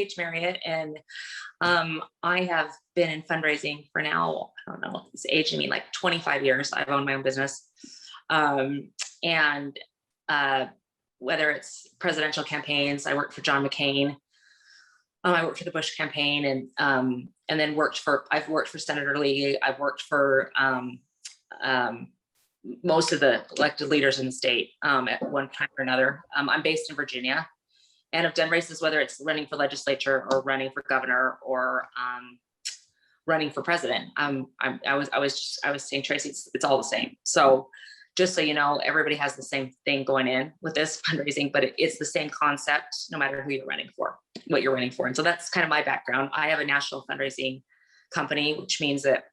Paige Marriott, and I have been in fundraising for now, I don't know, it's aging me like 25 years. I've owned my own business. And whether it's presidential campaigns, I worked for John McCain. I worked for the Bush campaign, and then I've worked for Senator Lee. I've worked for most of the elected leaders in the state at one time or another. I'm based in Virginia, and I've done races, whether it's running for legislature or running for governor or running for president. I was saying, Tracy, it's all the same. So just so you know, everybody has the same thing going in with this fundraising, but it's the same concept, no matter who you're running for, what you're running for. And so that's kind of my background. I have a national fundraising company, which means that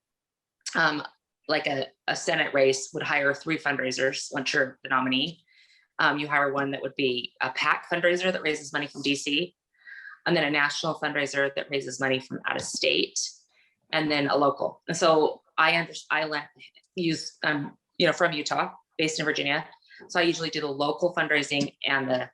like a Senate race would hire 3 fundraisers once you're the nominee. You hire one that would be a PAC fundraiser that raises money from DC, and then a national fundraiser that raises money from out of state, and then a local. And so from Utah, based in Virginia. So I usually do the local fundraising and the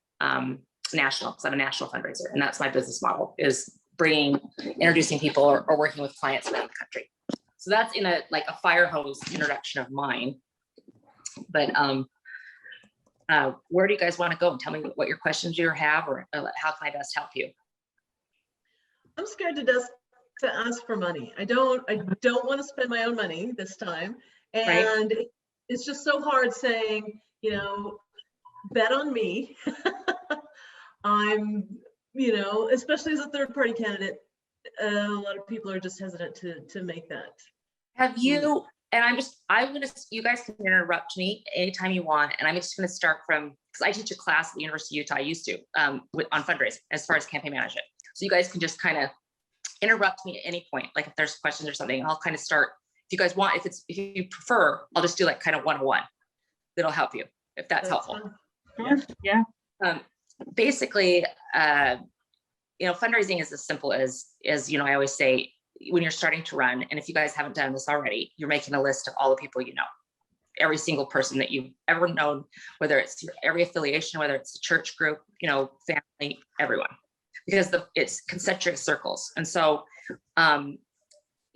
national, because I'm a national fundraiser. And that's my business model, is introducing people or working with clients around the country. So that's in a fire hose introduction of mine. But where do you guys want to go? And tell me what your questions you have, or how can I best help you? I'm scared to ask for money. I don't want to spend my own money this time. And right. It's just so hard saying, bet on me. I'm, especially as a third party candidate, a lot of people are just hesitant to make that. Have you, and you guys can interrupt me anytime you want. And I'm just going to start from, because I teach a class at the University of Utah, I used to, on fundraising as far as campaign management. So you guys can just kind of interrupt me at any point. Like if there's questions or something, I'll kind of start. If you guys want, if you prefer, I'll just do like kind of 101. That'll help you, if that's helpful. Yeah. Basically, fundraising is as simple as I always say, when you're starting to run, and if you guys haven't done this already, you're making a list of all the people you know, every single person that you've ever known, whether it's every affiliation, whether it's a church group, family, everyone, because it's concentric circles. And so,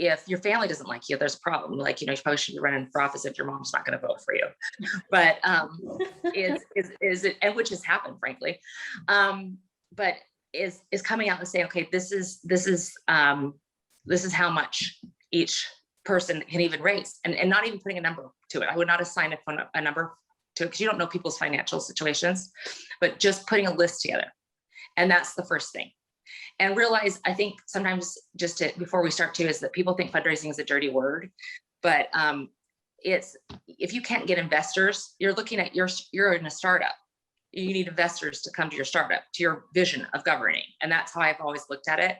if your family doesn't like you, there's a problem. Like, you probably shouldn't be running for office if your mom's not going to vote for you. But is it, and which has happened, frankly. But is coming out and saying, okay, this is how much each person can even raise, and not even putting a number to it. I would not assign a number to it, because you don't know people's financial situations, but just putting a list together. And that's the first thing. And realize, I think sometimes before we start too, is that people think fundraising is a dirty word, but if you can't get investors, you're looking at you're in a startup. You need investors to come to your startup, to your vision of governing. And that's how I've always looked at it,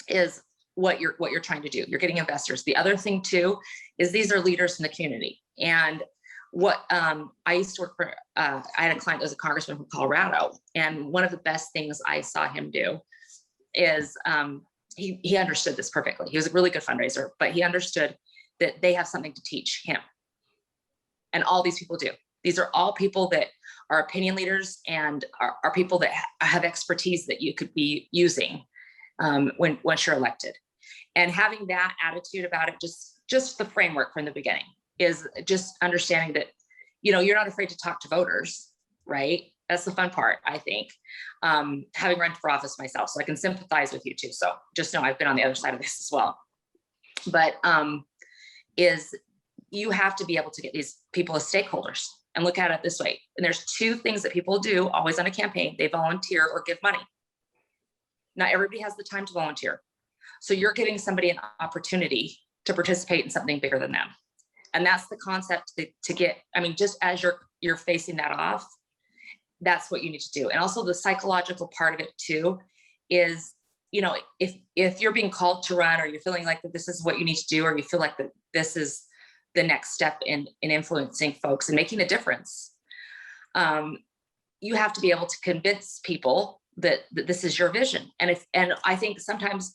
is what you're trying to do. You're getting investors. The other thing too, is these are leaders in the community. And what I used to work for, I had a client that was a congressman from Colorado. And one of the best things I saw him do is he understood this perfectly. He was a really good fundraiser, but he understood that they have something to teach him. And all these people do. These are all people that are opinion leaders and are people that have expertise that you could be using once you're elected. And having that attitude about it, just the framework from the beginning, is just understanding that, you're not afraid to talk to voters, right? That's the fun part, I think. Having run for office myself, so I can sympathize with you too. So just know I've been on the other side of this as well. But is you have to be able to get these people as stakeholders and look at it this way. And there's 2 things that people do always on a campaign. They volunteer or give money. Not everybody has the time to volunteer. So you're giving somebody an opportunity to participate in something bigger than them. And that's the concept to get, just as you're facing that off, that's what you need to do. And also the psychological part of it too is, if you're being called to run, or you're feeling like that this is what you need to do, or you feel like that this is the next step in influencing folks and making a difference, you have to be able to convince people that this is your vision. And I think sometimes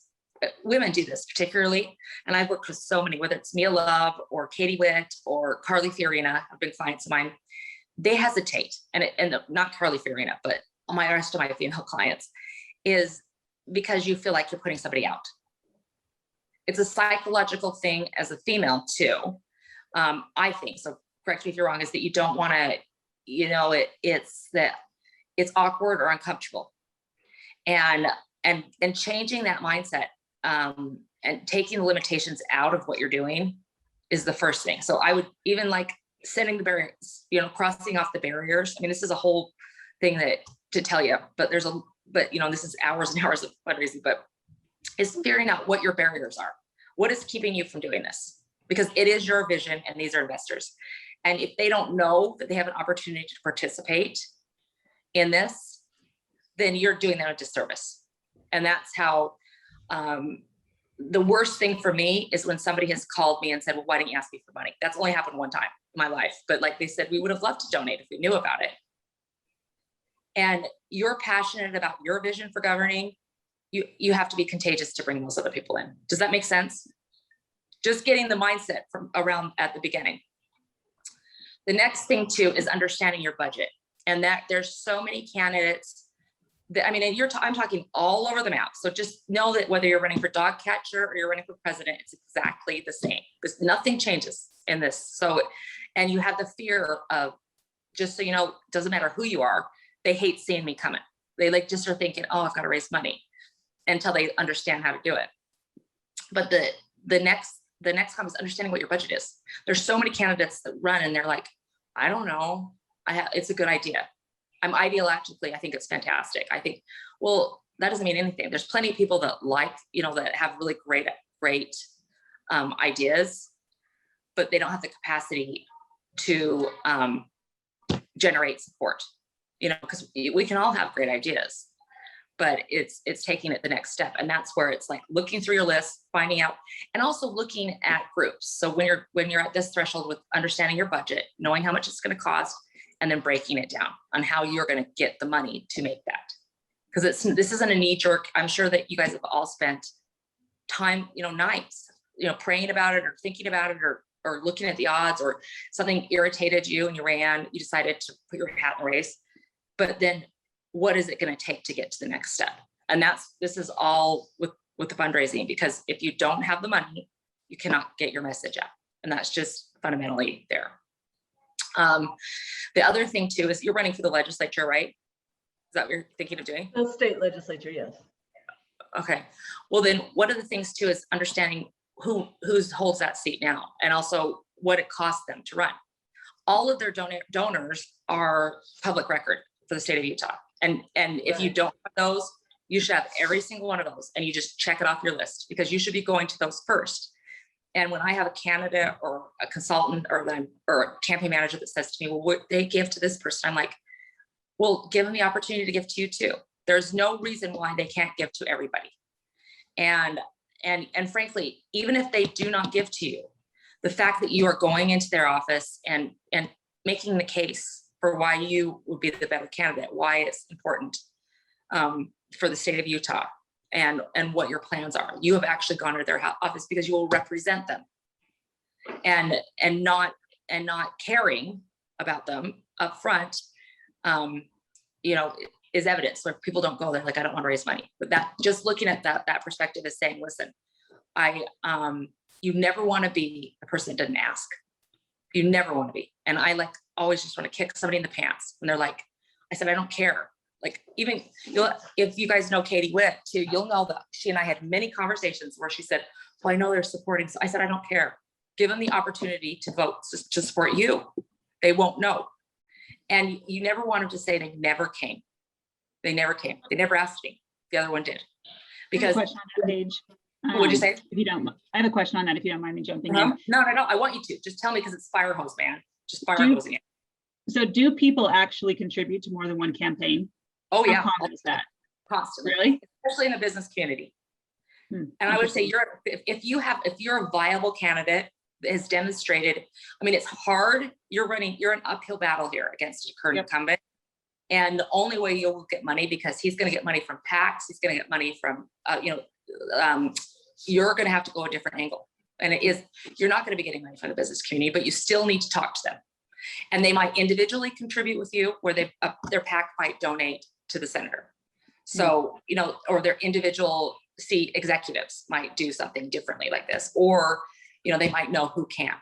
women do this particularly, and I've worked with so many, whether it's Mia Love or Katie Witt or Carly Fiorina, have been clients of mine. They hesitate, and not Carly Fiorina, but my rest of my female clients, is because you feel like you're putting somebody out. It's a psychological thing as a female too. I think, so correct me if you're wrong, is that you don't want to, it's that it's awkward or uncomfortable. And changing that mindset, and taking the limitations out of what you're doing is the first thing. So I would even like setting the barriers, crossing off the barriers. I mean, this is a whole thing to tell you, but this is hours and hours of fundraising, but it's figuring out what your barriers are. What is keeping you from doing this? Because it is your vision and these are investors. And if they don't know that they have an opportunity to participate in this, then you're doing them a disservice. And that's how, the worst thing for me is when somebody has called me and said, well, why didn't you ask me for money? That's only happened one time in my life. But like they said, we would have loved to donate if we knew about it. And you're passionate about your vision for governing. You have to be contagious to bring those other people in. Does that make sense? Just getting the mindset from around at the beginning. The next thing too is understanding your budget, and that there's so many candidates that, I'm talking all over the map. So just know that whether you're running for dog catcher or you're running for president, it's exactly the same. Because nothing changes in this. So, and you have the fear of, just so you know, doesn't matter who you are, they hate seeing me coming. They just are thinking, oh, I've got to raise money, until they understand how to do it. But the next comment is understanding what your budget is. There's so many candidates that run and they're like, I don't know, it's a good idea. Ideologically, I think it's fantastic. I think, well, that doesn't mean anything. There's plenty of people that that have really great ideas, but they don't have the capacity to generate support, because we can all have great ideas, but it's taking it the next step. And that's where it's like looking through your list, finding out, and also looking at groups. So when you're at this threshold with understanding your budget, knowing how much it's going to cost, and then breaking it down on how you're going to get the money to make that. Because this isn't a knee jerk. I'm sure that you guys have all spent time, nights, praying about it or thinking about it or looking at the odds, or something irritated you and you decided to put your hat in the race. But then what is it going to take to get to the next step? And this is all with the fundraising, because if you don't have the money, you cannot get your message out. And that's just fundamentally there. The other thing too is you're running for the legislature, right? Is that what you're thinking of doing? The state legislature, yes. Okay. Well, then one of the things too is understanding who holds that seat now, and also what it costs them to run. All of their donors are public record for the state of Utah. And if you don't have those, you should have every single one of those, and you just check it off your list, because you should be going to those first. And when I have a candidate or a consultant or a campaign manager that says to me, well, what they give to this person, I'm like, well, give them the opportunity to give to you too. There's no reason why they can't give to everybody. And frankly, even if they do not give to you, the fact that you are going into their office and making the case for why you would be the better candidate, why it's important for the state of Utah, and what your plans are. You have actually gone to their office because you will represent them, and not caring about them up front, is evidence. So if people don't go there, like, I don't want to raise money. But that, just looking at that perspective is saying, listen, you never want to be a person that doesn't ask. You never want to be. And I always just want to kick somebody in the pants when they're like, I said, I don't care. Like, even if you guys know Katie Witt too, you'll know that she and I had many conversations where she said, well, I know they're supporting. So I said, I don't care. Give them the opportunity to vote to support you. They won't know. And you never want them to say they never came. They never came. They never asked me. The other one did. Because I have a question on that page. What'd you say? If you don't, I have a question on that, if you don't mind me jumping in. No. I want you to. Just tell me, because it's fire hose, man. Just fire hosing it. So do people actually contribute to more than one campaign? Oh, yeah. How common is that? Constantly. Really? Especially in the business community. And I would say if you're a viable candidate that has demonstrated, I mean, it's hard. You're an uphill battle here against your current incumbent. And the only way you'll get money, because he's going to get money from PACs, he's going to get money from, you're going to have to go a different angle. And you're not going to be getting money from the business community, but you still need to talk to them. And they might individually contribute with you, where their PAC might donate to the senator. So, or their individual executives might do something differently like this, or, they might know who can.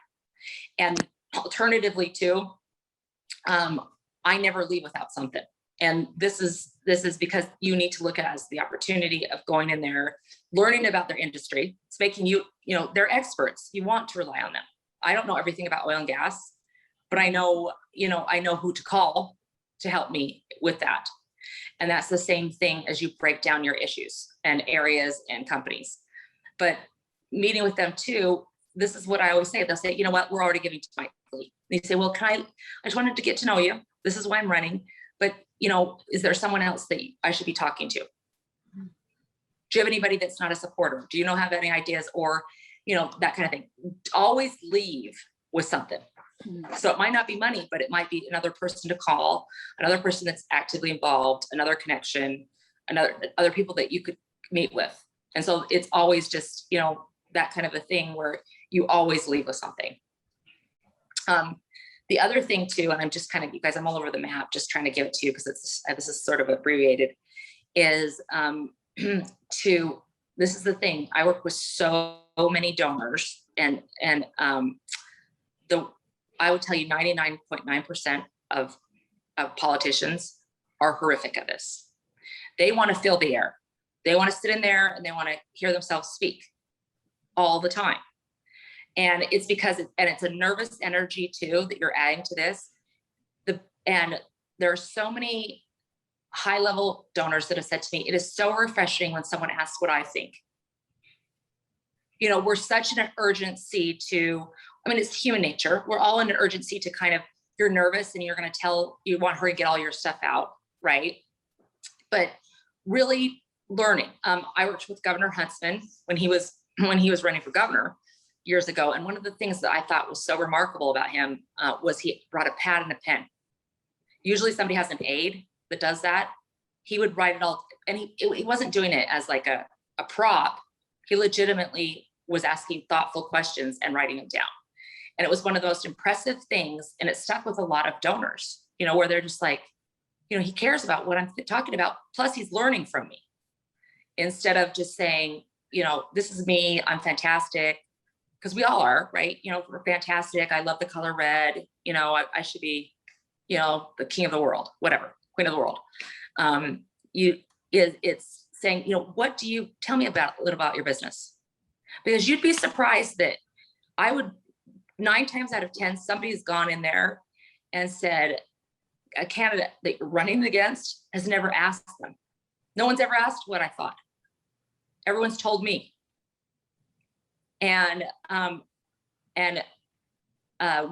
And alternatively too, I never leave without something. And this is because you need to look at it as the opportunity of going in there, learning about their industry. It's making you, they're experts. You want to rely on them. I don't know everything about oil and gas, but I know who to call to help me with that. And that's the same thing as you break down your issues and areas and companies. But meeting with them too, this is what I always say. They'll say, you know what, we're already giving to my fleet. They say, well, I just wanted to get to know you. This is why I'm running. But, is there someone else that I should be talking to? Do you have anybody that's not a supporter? Do you have any ideas, or, that kind of thing? Always leave with something. So it might not be money, but it might be another person to call, another person that's actively involved, another connection, other people that you could meet with. And so it's always just, that kind of a thing where you always leave with something. The other thing too, and I'm just kind of, you guys, I'm all over the map, just trying to give it to you because this is sort of abbreviated, is this is the thing. I work with so many donors, and I would tell you 99.9% of politicians are horrific at this. They want to fill the air. They want to sit in there and they want to hear themselves speak all the time. And it's because, it's a nervous energy too, that you're adding to this. And there are so many high level donors that have said to me, it is so refreshing when someone asks what I think. We're such in an urgency it's human nature. We're all in an urgency to kind of, you're nervous and you're going to you want her to get all your stuff out. Right. But really learning. I worked with Governor Huntsman when he was running for governor years ago. And one of the things that I thought was so remarkable about him was he brought a pad and a pen. Usually somebody has an aide that does that. He would write it all. And he wasn't doing it as like a prop. He legitimately was asking thoughtful questions and writing them down. And it was one of the most impressive things. And it stuck with a lot of donors, where they're just like, he cares about what I'm talking about. Plus he's learning from me, instead of just saying, this is me, I'm fantastic. Because we all are, right? We're fantastic. I love the color red. I should be, the king of the world, whatever, queen of the world. It's saying, what do you tell me a little about your business? Because you'd be surprised that 9 times out of 10, somebody's gone in there and said, a candidate that you're running against has never asked them. No one's ever asked what I thought. Everyone's told me. And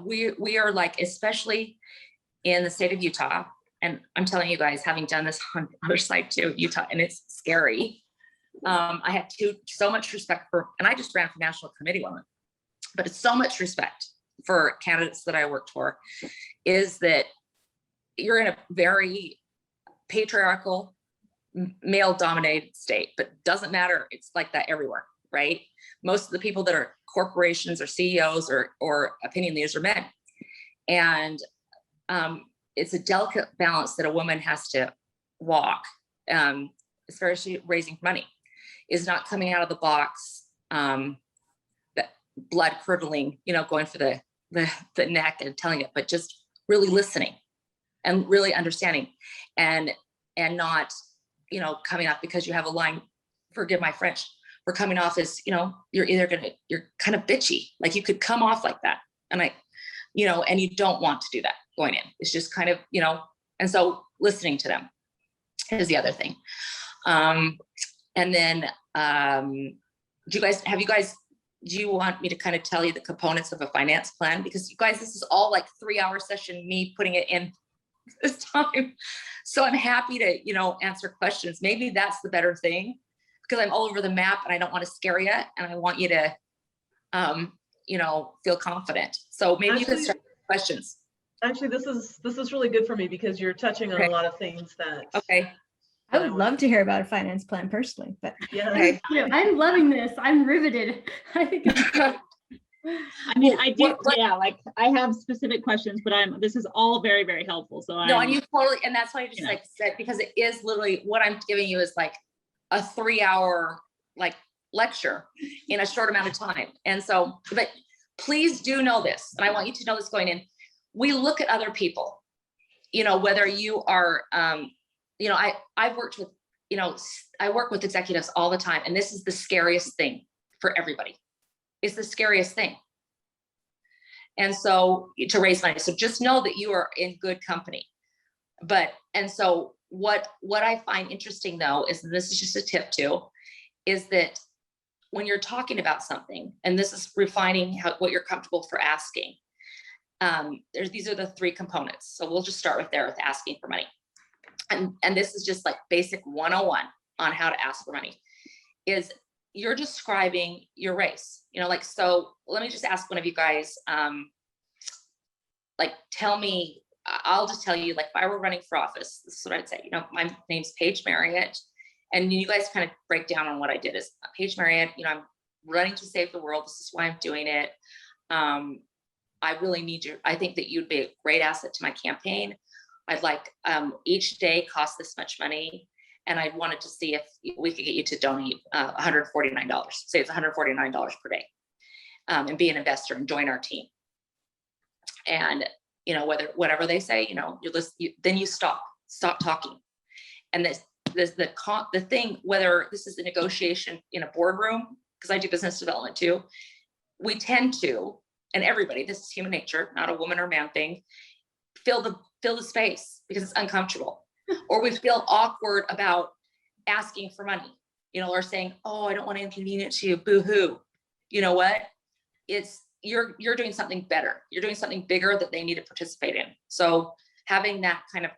we are like, especially in the state of Utah, and I'm telling you guys, having done this on the other side too, Utah, and it's scary. I have so much respect for, and I just ran for national committee woman, but it's so much respect for candidates that I worked for, is that you're in a very patriarchal, male dominated state, but doesn't matter. It's like that everywhere, right? Most of the people that are corporations or CEOs or opinion leaders are men. And it's a delicate balance that a woman has to walk, especially raising money, is not coming out of the box, that blood curdling, going for the neck and telling it, but just really listening and really understanding, and not, coming up because you have a line, forgive my French, for coming off as, you're kind of bitchy. Like you could come off like that. And and you don't want to do that going in. It's just kind of, and so listening to them is the other thing. And then, do you want me to kind of tell you the components of a finance plan? Because you guys, this is all like 3-hour session, me putting it in this time. So I'm happy to, answer questions. Maybe that's the better thing, because I'm all over the map and I don't want to scare you. And I want you to, feel confident. So maybe you can start with questions. Actually, this is really good for me because you're touching on a lot of things that. Okay. I would love to hear about a finance plan personally, but Yeah. Okay. I'm loving this. I'm riveted. I think I mean, I do, What- yeah, like I have specific questions, but this is all very, very helpful. So No, I'm, and you totally, and that's why I just you know. like said, because it is literally what I'm giving you is like a 3-hour like lecture in a short amount of time. And so, but please do know this, and I want you to know this going in. We look at other people, you know, whether you are, you know, I've worked with, you know, I work with executives all the time, and this is the scariest thing for everybody. It's the scariest thing. And so to raise money. So just know that you are in good company. But, and so what I find interesting though, is, and this is just a tip too, is that when you're talking about something, and this is refining what you're comfortable for asking, these are the 3 components. So we'll just start with asking for money. And this is just like basic 101 on how to ask for money, is you're describing your race, you know, like, so let me just ask one of you guys, like, tell me, I'll just tell you, like, if I were running for office, this is what I'd say, you know, my name's Paige Marriott, and you guys kind of break down on what I did. Is Paige Marriott, you know, I'm running to save the world. This is why I'm doing it. I really need you. I think that you'd be a great asset to my campaign. I'd like, each day costs this much money. And I wanted to see if we could get you to donate $149. Say it's $149 per day, and be an investor and join our team. And, you know, whatever they say, you know, then you stop talking. And the thing, whether this is a negotiation in a boardroom, because I do business development too, we tend to, and everybody, this is human nature, not a woman or man thing, fill the space because it's uncomfortable. Or we feel awkward about asking for money, you know, or saying, oh, I don't want to inconvenience you, boo-hoo. You know what? It's, you're doing something better. You're doing something bigger that they need to participate in. So having that kind of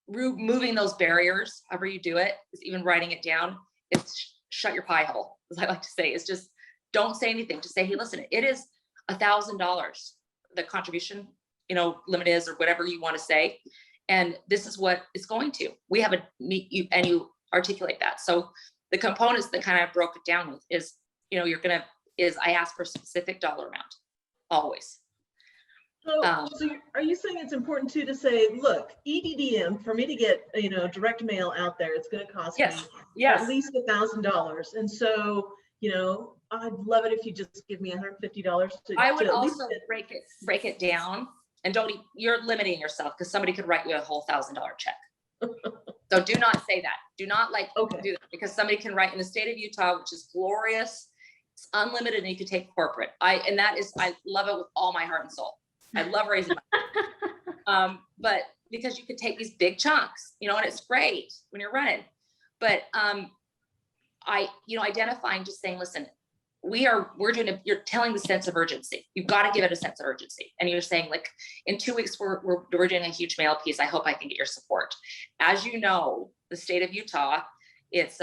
moving those barriers, however you do it, is even writing it down, it's shut your pie hole, as I like to say. It's just, don't say anything. Just say, hey, listen, it is $1,000, the contribution, you know, limit is, or whatever you want to say. And this is what it's going to. We have you articulate that. So the components that kind of broke it down with is, you know, I ask for a specific dollar amount, always. So are you saying it's important too to say, look, EDDM, for me to get, you know, direct mail out there, it's going to cost me at least $1,000. And so, you know, I'd love it if you just give me $150 I would also break it down. And you're limiting yourself, because somebody could write you a whole $1,000 check. So do not say that. Do not do that, because somebody can write in the state of Utah, which is glorious. It's unlimited, and you can take corporate. I love it with all my heart and soul. I love raising money. But because you could take these big chunks, you know, and it's great when you're running. But identifying, just saying, listen, you're telling the sense of urgency. You've got to give it a sense of urgency. And you're saying, like, in 2 weeks, we're doing a huge mail piece. I hope I can get your support. As you know, the state of Utah, it's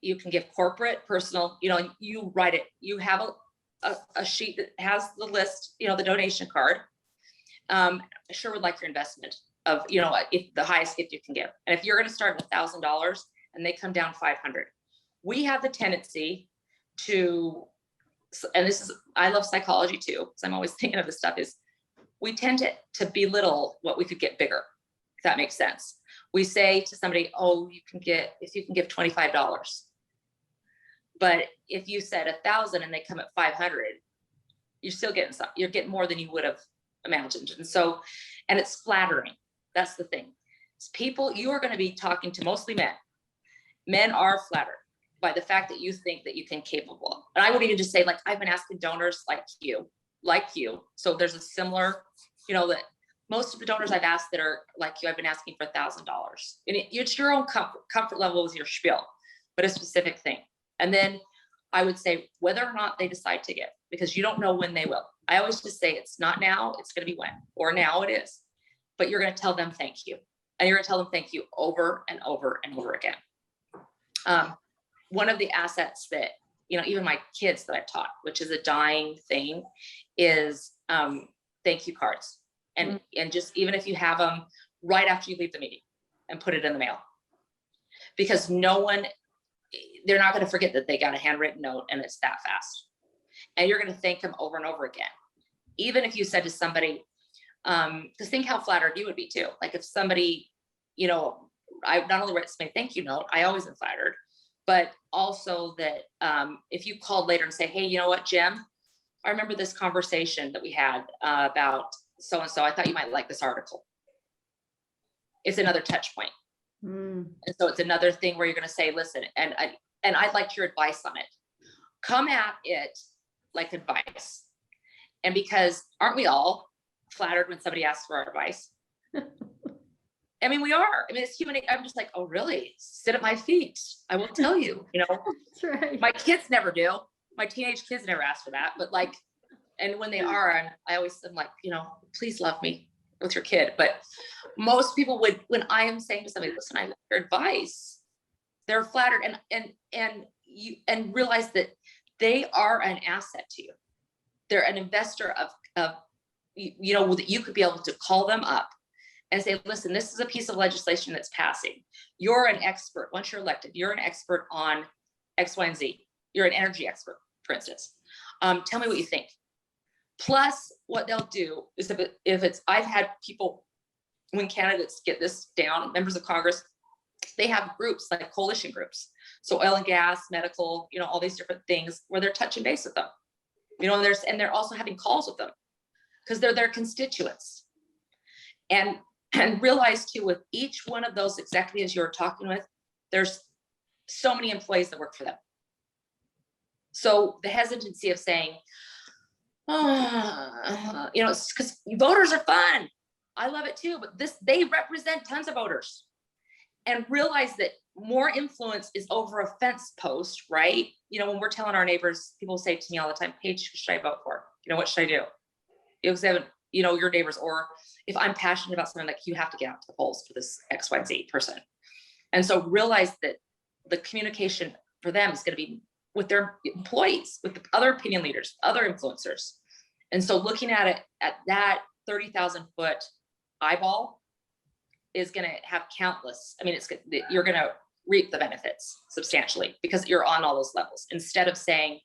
you can give corporate, personal, you know, and you write it. You have a sheet that has the list, you know, the donation card. I sure would like your investment of, you know, if the highest gift you can give. And if you're going to start at $1,000 and they come down 500, we have the tendency to, and this is, I love psychology too, because I'm always thinking of this stuff, is we tend to belittle what we could get bigger, if that makes sense. We say to somebody, oh, if you can give $25. But if you said 1,000 and they come at 500, you're still getting some, you're getting more than you would have imagined. And so, and it's flattering. That's the thing. It's people, you are going to be talking to mostly men. Men are flattered by the fact that you think that you can capable. And I would even just say, like, I've been asking donors like you. So there's a similar, you know, that most of the donors I've asked that are like you, I've been asking for $1,000. And it's your own comfort level with your spiel, but a specific thing. And then I would say whether or not they decide to give, because you don't know when they will. I always just say, it's not now, it's going to be when, or now it is, but you're going to tell them thank you. And you're going to tell them thank you over and over and over again. One of the assets that, you know, even my kids that I've taught, which is a dying thing, is thank you cards. And just, even if you have them right after you leave the meeting, and put it in the mail, because they're not going to forget that they got a handwritten note and it's that fast. And you're going to thank them over and over again. Even if you said to somebody, because think how flattered you would be too. Like if somebody, you know, I not only write somebody thank you note, I always am flattered, but also that if you called later and say, hey, you know what, Jim, I remember this conversation that we had about so-and-so. I thought you might like this article. It's another touch point. And so it's another thing where you're going to say, listen, and I'd like your advice on it. Come at it like advice. And because aren't we all flattered when somebody asks for our advice? I mean, we are. I mean, it's human. I'm just like, oh, really? Sit at my feet. I will tell you, you know, That's right. my kids never do. My teenage kids never ask for that. But like, and when they are, I always am like, you know, please love me with your kid. But most people would, when I am saying to somebody, listen, I love your advice, they're flattered and realize that they are an asset to you. They're an investor of you know, that you could be able to call them up and say, listen, this is a piece of legislation that's passing. You're an expert. Once you're elected, you're an expert on X, Y, and Z. You're an energy expert, for instance. Tell me what you think. Plus, what they'll do is if it's, I've had people, when candidates get this down, members of Congress, they have groups like coalition groups. So oil and gas, medical, you know, all these different things where they're touching base with them. You know, and they're also having calls with them because they're their constituents. And realize too, with each one of those executives you're talking with, there's so many employees that work for them. So the hesitancy of saying, oh, you know, because voters are fun. I love it too, but they represent tons of voters. And realize that more influence is over a fence post, right? You know, when we're telling our neighbors, people say to me all the time, Paige, who should I vote for? You know, what should I do? You know, your neighbors, or if I'm passionate about something, like you have to get out to the polls for this X, Y, Z person. And so realize that the communication for them is going to be with their employees, with the other opinion leaders, other influencers. And so looking at it at that 30,000 foot eyeball is going to have countless, I mean, you're going to reap the benefits substantially because you're on all those levels instead of saying,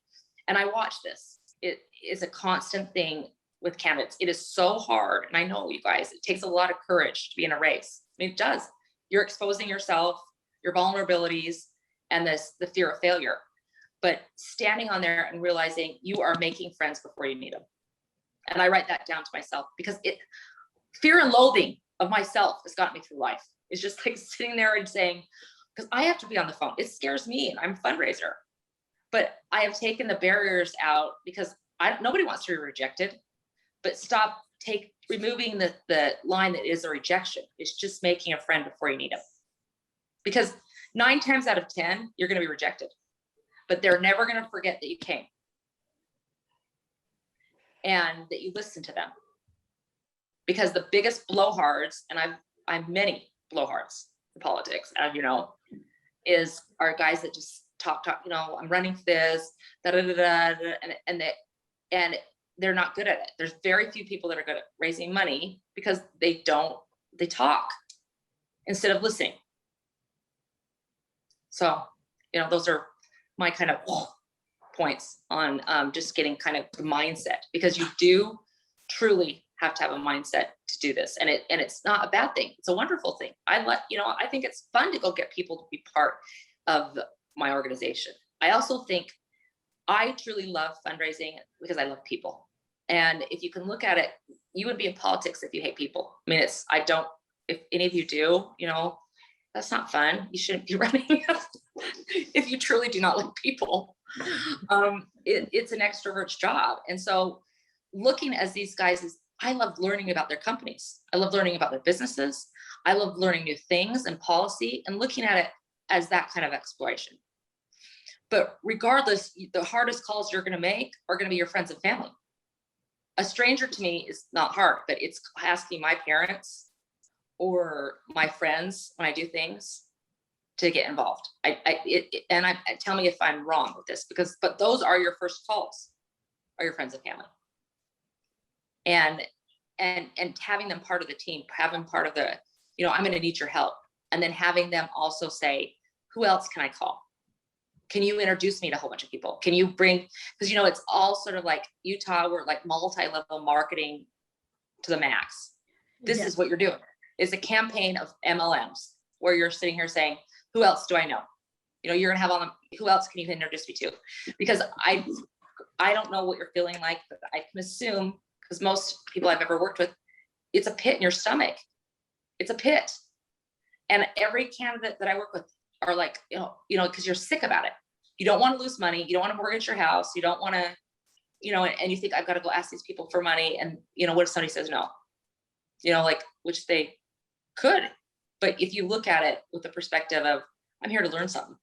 and I watch this, it is a constant thing with candidates. It is so hard. And I know you guys, it takes a lot of courage to be in a race. I mean, it does. You're exposing yourself, your vulnerabilities, and the fear of failure. But standing on there and realizing you are making friends before you meet them. And I write that down to myself because fear and loathing of myself has gotten me through life. It's just like sitting there and saying, because I have to be on the phone. It scares me, and I'm a fundraiser. But I have taken the barriers out because nobody wants to be rejected. But stop removing the line that is a rejection. It's just making a friend before you need them. Because 9 times out of 10, you're going to be rejected. But they're never going to forget that you came and that you listened to them. Because the biggest blowhards, and I'm many blowhards in politics, as you know, are guys that just talk, you know, I'm running for this, and they're not good at it. There's very few people that are good at raising money because they talk instead of listening. So, you know, those are my kind of points on just getting kind of the mindset, because you do truly have to have a mindset to do this. And it's not a bad thing. It's a wonderful thing. I think it's fun to go get people to be part of my organization. I also think I truly love fundraising because I love people. And if you can look at it, you would be in politics if you hate people. I mean, if any of you do, you know, that's not fun. You shouldn't be running if you truly do not like people. It's an extrovert's job. And so looking as these guys I love learning about their companies. I love learning about their businesses. I love learning new things and policy and looking at it as that kind of exploration. But regardless, the hardest calls you're going to make are going to be your friends and family. A stranger to me is not hard, but it's asking my parents or my friends when I do things to get involved. Tell me if I'm wrong with this, but those are your first calls, are your friends and family. And having them part of the team, having part of the, you know, I'm going to need your help. And then having them also say, who else can I call? Can you introduce me to a whole bunch of people? Can you bring, because you know, it's all sort of like Utah, we're like multi-level marketing to the max. This is what you're doing. It's a campaign of MLMs where you're sitting here saying, who else do I know? You know, you're gonna have on them, who else can you introduce me to? Because I don't know what you're feeling like, but I can assume, because most people I've ever worked with, it's a pit in your stomach. It's a pit. And every candidate that I work with are like, you know, because you're sick about it. You don't want to lose money. You don't want to mortgage your house. You don't want to, you know, and you think I've got to go ask these people for money. And, you know, what if somebody says no? You know, like, which they could. But if you look at it with the perspective of, I'm here to learn something.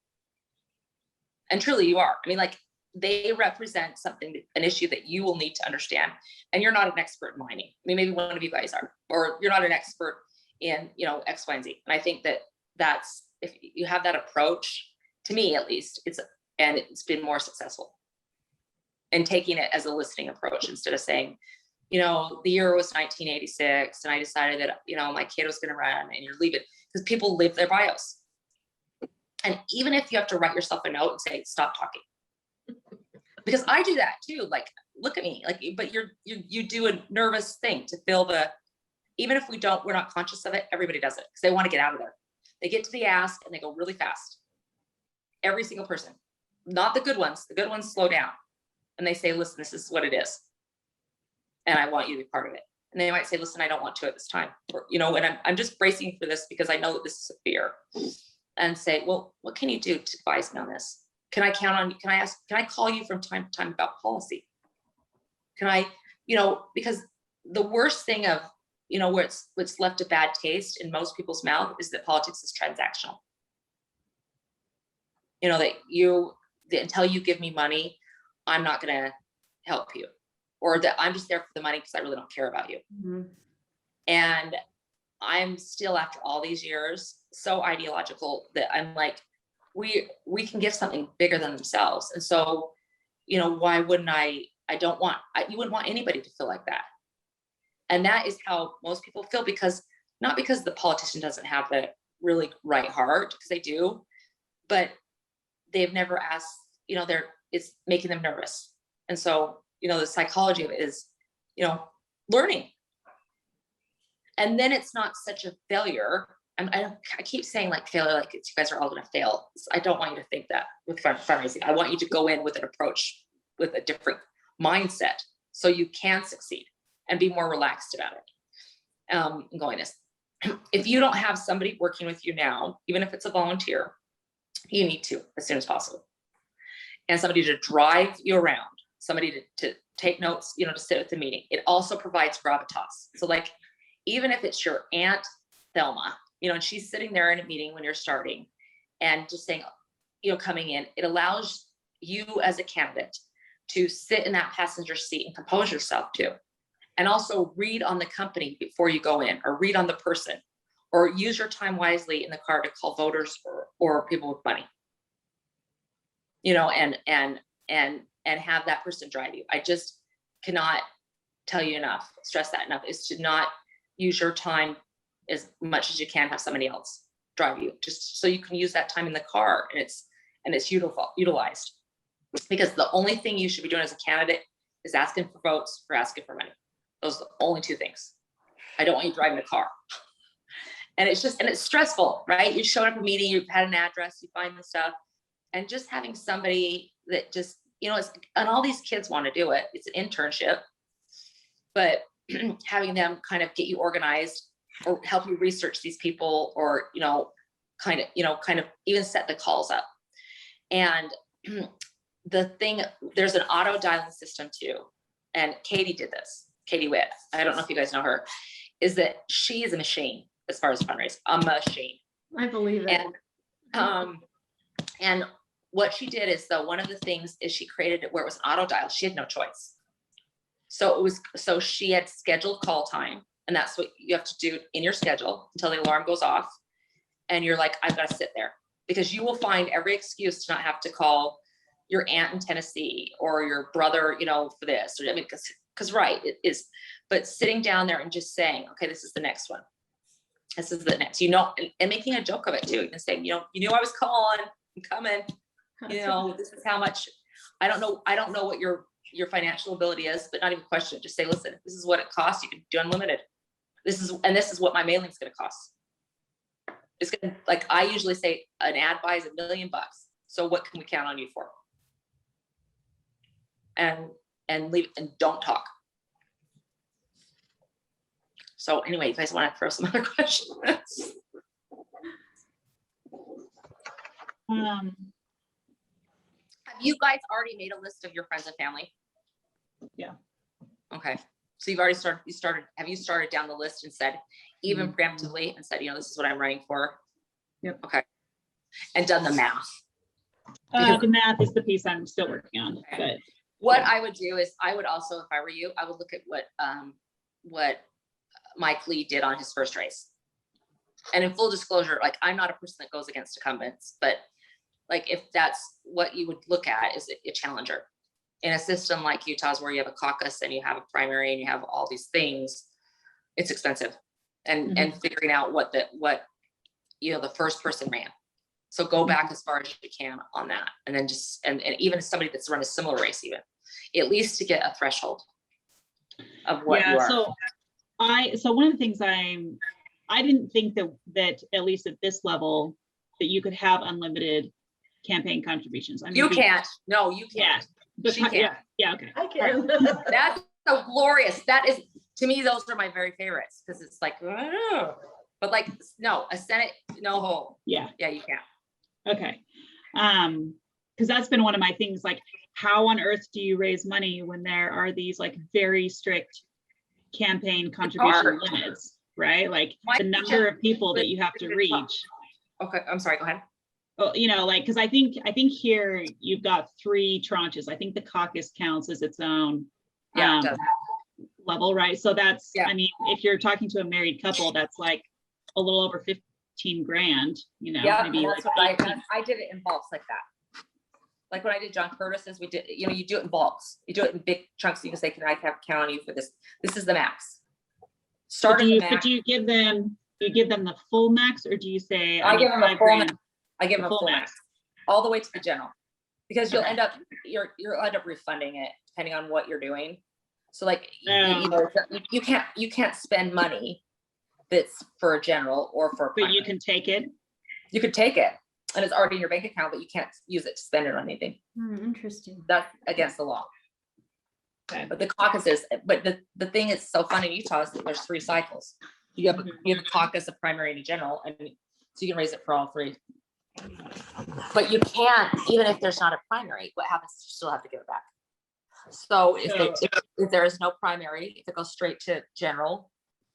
And truly you are. I mean, like, they represent something, an issue that you will need to understand. And you're not an expert in mining. I mean, maybe one of you guys are, or you're not an expert in, you know, X, Y, and Z. And I think that that's, if you have that approach, to me at least, it's been more successful. And taking it as a listening approach instead of saying, you know, the year was 1986 and I decided that, you know, my kid was going to run, and you're leaving, because people live their bios. And even if you have to write yourself a note and say, stop talking, because I do that too. Like, look at me, like, but you do a nervous thing to feel even if we're not conscious of it, everybody does it because they want to get out of there. They get to the ask and they go really fast. Every single person, not the good ones. The good ones slow down and they say, listen, this is what it is. And I want you to be part of it. And they might say, listen, I don't want to at this time. Or, you know, and I'm just bracing for this because I know that this is a fear. And say, well, what can you do to advise me on this? Can I count on you? Can I call you from time to time about policy? Can I, you know, because the worst thing of, you know, where it's left a bad taste in most people's mouth is that politics is transactional. You know, that until you give me money, I'm not going to help you, or that I'm just there for the money because I really don't care about you. Mm-hmm. And I'm still, after all these years, so ideological that I'm like, we can give something bigger than themselves. And so, you know, why wouldn't you wouldn't want anybody to feel like that. And that is how most people feel, not because the politician doesn't have the really right heart, because they do, but they've never asked, you know, it's making them nervous. And so, you know, the psychology of it is, you know, learning. And then it's not such a failure. I keep saying like failure, like you guys are all going to fail. I don't want you to think that with fundraising. I want you to go in with an approach, with a different mindset, so you can succeed and be more relaxed about it. Going this, if you don't have somebody working with you now, even if it's a volunteer, you need to as soon as possible. And somebody to drive you around, somebody to take notes, you know, to sit at the meeting. It also provides gravitas. So like, even if it's your Aunt Thelma, you know, and she's sitting there in a meeting when you're starting and just saying, you know, coming in, it allows you as a candidate to sit in that passenger seat and compose yourself too. And also read on the company before you go in, or read on the person, or use your time wisely in the car to call voters or people with money, you know, and have that person drive you. I just cannot tell you enough, stress that enough, is to not use your time as much as you can, have somebody else drive you, just so you can use that time in the car and it's utilized. Because the only thing you should be doing as a candidate is asking for votes or asking for money. Those are the only two things. I don't want you driving a car. And it's stressful, right? You showed up at a meeting, you've had an address, you find the stuff, and just having somebody that just, you know, and all these kids want to do it. It's an internship, but having them kind of get you organized or help you research these people, or, you know, kind of even set the calls up. And there's an auto dialing system too. And Katie did this. Katie Witt, I don't know if you guys know her, is that she is a machine as far as fundraising, a machine. I believe it. And what she did is, though, one of the things is she created it where it was auto dial. She had no choice. So she had scheduled call time, and that's what you have to do in your schedule until the alarm goes off. And you're like, I've got to sit there, because you will find every excuse to not have to call your aunt in Tennessee or your brother, you know, for this. Or, I mean, because right, it is. But sitting down there and just saying, okay, this is the next one. This is the next, you know, and making a joke of it too. And saying, you know, you knew I was calling, I'm coming. You know, this is how much, I don't know what your financial ability is, but not even question it. Just say, listen, this is what it costs. You can do unlimited. This is what my mailing is going to cost. It's going to, like, I usually say an ad buy is $1 million. So what can we count on you for? And leave, and don't talk. So anyway, you guys want to throw some other questions? Um, Have you guys already made a list of your friends and family? Yeah. Okay. So you've already started, have you started down the list and said, even preemptively, and said, you know, this is what I'm running for? Yep. Okay. And done the math. the math is the piece I'm still working on, but What I would do is I would also, if I were you, I would look at what Mike Lee did on his first race. And in full disclosure, like, I'm not a person that goes against incumbents, but like, if that's what you would look at is a challenger in a system like Utah's, where you have a caucus and you have a primary and you have all these things, it's expensive. And figuring out what you know, the first person ran. So go back as far as you can on that. And then just, and even somebody that's run a similar race, even at least to get a threshold of what you are. So one of the things I didn't think that at least at this level, that you could have unlimited campaign contributions. I mean, You can't. No, you can't. Yeah. She can't. Yeah. Okay. I can. That's so glorious. That is, to me, those are my very favorites, because it's like, oh. But like, no, a Senate, no hold. Yeah. Yeah, you can't. Okay. Because that's been one of my things, like, how on earth do you raise money when there are these like very strict campaign contribution limits, right? Like the number of people that you have to reach. Okay, I'm sorry, go ahead. Well, you know, like, because I think here you've got 3 tranches. I think the caucus counts as its own Yeah, it does. level, right? So that's, Yeah. I mean, if you're talking to a married couple, that's like a little over 15 grand, you know, Yeah, maybe that's like what 18. I did it in bulks like that. Like when I did John Curtis's, we did, you know, you do it in bulks. You do it in big chunks. You can say, can I count on you for this? This is the max. But do Start you give them the full max, or do you say I need give them a 5 full grand? I give them a full full max. max, all the way to the general, because you'll Okay. end up, you'll end up refunding it depending on what you're doing. So like, you Oh. know, you can't spend money that's for a general or for a But you primary. can take it. You could take it and it's already in your bank account, but you can't use it to spend it on anything. Interesting. That's against the law. Okay. But the caucuses, but the thing is so fun in Utah is that there's 3 cycles. You have a caucus, a primary, and a general, and so you can raise it for all 3. But you can't, even if there's not a primary, what happens is you still have to give it back. So if there is no primary, if it goes straight to general,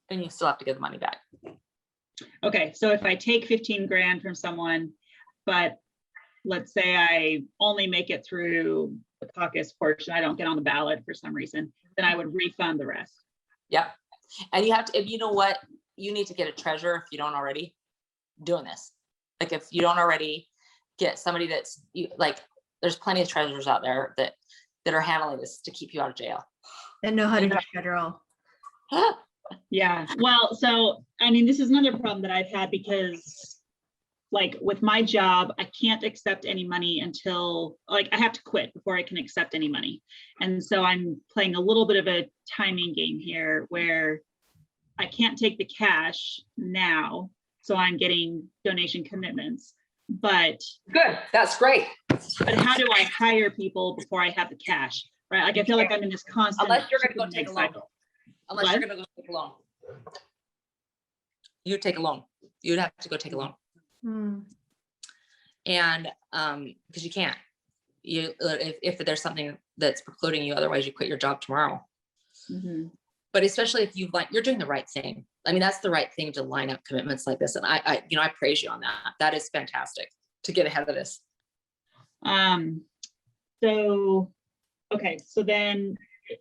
then you still have to give the money back. Okay, so if I take 15 grand from someone, but let's say I only make it through the caucus portion, I don't get on the ballot for some reason, then I would refund the rest. Yep. And you have to, if you know what, you need to get a treasurer if you don't already doing this. Like if you don't already get somebody that's like, there's plenty of treasurers out there that are handling this to keep you out of jail. And know how to do federal. Yeah, well, so, I mean, this is another problem that I've had, because like with my job, I can't accept any money until, like, I have to quit before I can accept any money. And so I'm playing a little bit of a timing game here where I can't take the cash now. So I'm getting donation commitments, but Good, that's great. how do I hire people before I have the cash, right? Like, I feel like I'm in this constant. Unless you're gonna go chicken and take a egg loan. cycle. Unless What? you're gonna go take a loan. You take a loan. You'd have to go take a loan. And because you can't. If there's something that's precluding you, otherwise you quit your job tomorrow. Mhm. But especially if you're doing the right thing. I mean, that's the right thing to line up commitments like this. And I praise you on that. That is fantastic to get ahead of this. So, okay, so then